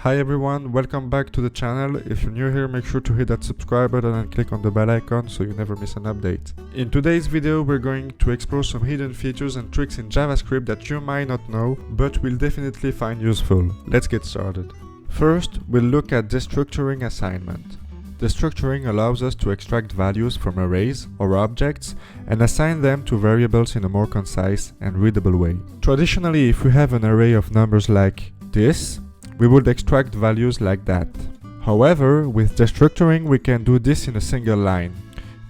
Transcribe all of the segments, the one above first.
Hi everyone, welcome back to the channel. If you're new here, make sure to hit that subscribe button and click on the bell icon so you never miss an update. In today's video, we're going to explore some hidden features and tricks in JavaScript that you might not know, but will definitely find useful. Let's get started. First, we'll look at destructuring assignment. Destructuring allows us to extract values from arrays or objects and assign them to variables in a more concise and readable way. Traditionally, if we have an array of numbers like this, we would extract values like that. However, with destructuring, we can do this in a single line.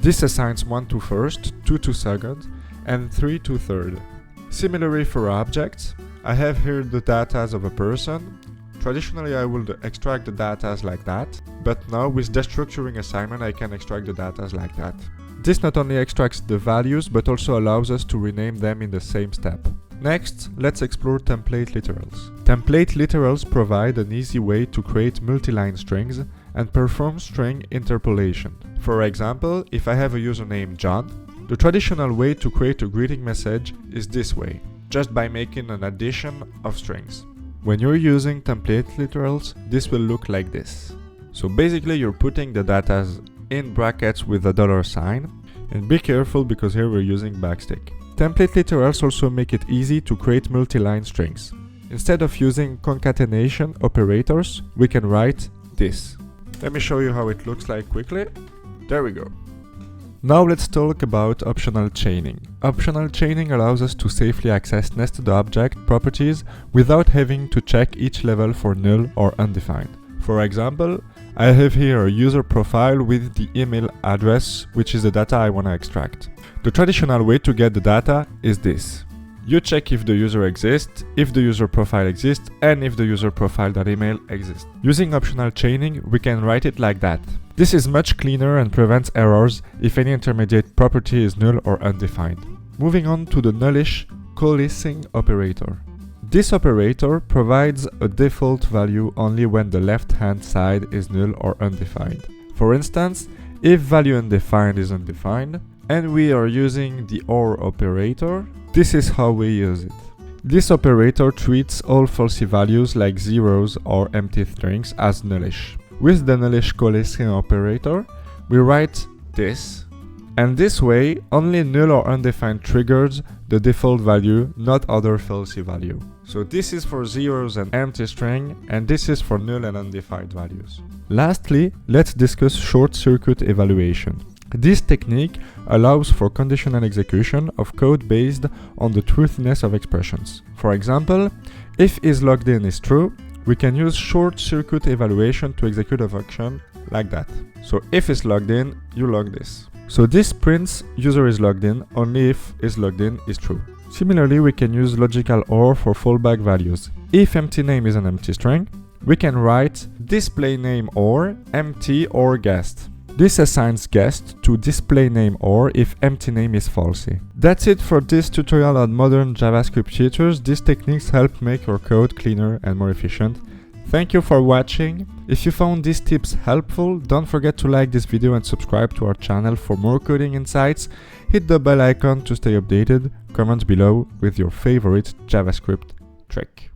This assigns 1 to first, 2 to second, and 3 to third. Similarly for objects, I have here the data of a person. Traditionally, I would extract the data like that, but now with destructuring assignment, I can extract the data like that. This not only extracts the values, but also allows us to rename them in the same step. Next, let's explore template literals. Template literals provide an easy way to create multi-line strings and perform string interpolation. For example, if I have a user named John, the traditional way to create a greeting message is this way, just by making an addition of strings. When you're using template literals, this will look like this. So basically, you're putting the data in brackets with a $sign, and be careful because here we're using backstick. Template literals also make it easy to create multi-line strings. Instead of using concatenation operators, we can write this. Let me show you how it looks like quickly. There we go. Now let's talk about optional chaining. Optional chaining allows us to safely access nested object properties without having to check each level for null or undefined. For example, I have here a user profile with the email address, which is the data I want to extract. The traditional way to get the data is this. You check if the user exists, if the user profile exists, and if the user profile.email exists. Using optional chaining, we can write it like that. This is much cleaner and prevents errors if any intermediate property is null or undefined. Moving on to the nullish coalescing operator. This operator provides a default value only when the left-hand side is null or undefined. For instance, if value undefined is undefined, and we are using the OR operator, this is how we use it. This operator treats all falsy values like zeros or empty strings as nullish. With the nullish coalescing operator, we write this, and this way only null or undefined triggers the default value, not other falsy value. So this is for zeros and empty string, and this is for null and undefined values. Lastly, let's discuss short circuit evaluation. This technique allows for conditional execution of code based on the truthiness of expressions. For example, if isLoggedIn is true, we can use short circuit evaluation to execute a function like that. So if isLoggedIn, you log this. So this prints user is logged in only if isLoggedIn is true. Similarly, we can use logical OR for fallback values. If empty name is an empty string, we can write display name OR empty or guest. This assigns guest to display name OR if empty name is falsy. That's it for this tutorial on modern JavaScript features. These techniques help make your code cleaner and more efficient. Thank you for watching. If you found these tips helpful, don't forget to like this video and subscribe to our channel for more coding insights. Hit the bell icon to stay updated. Comment below with your favorite JavaScript trick.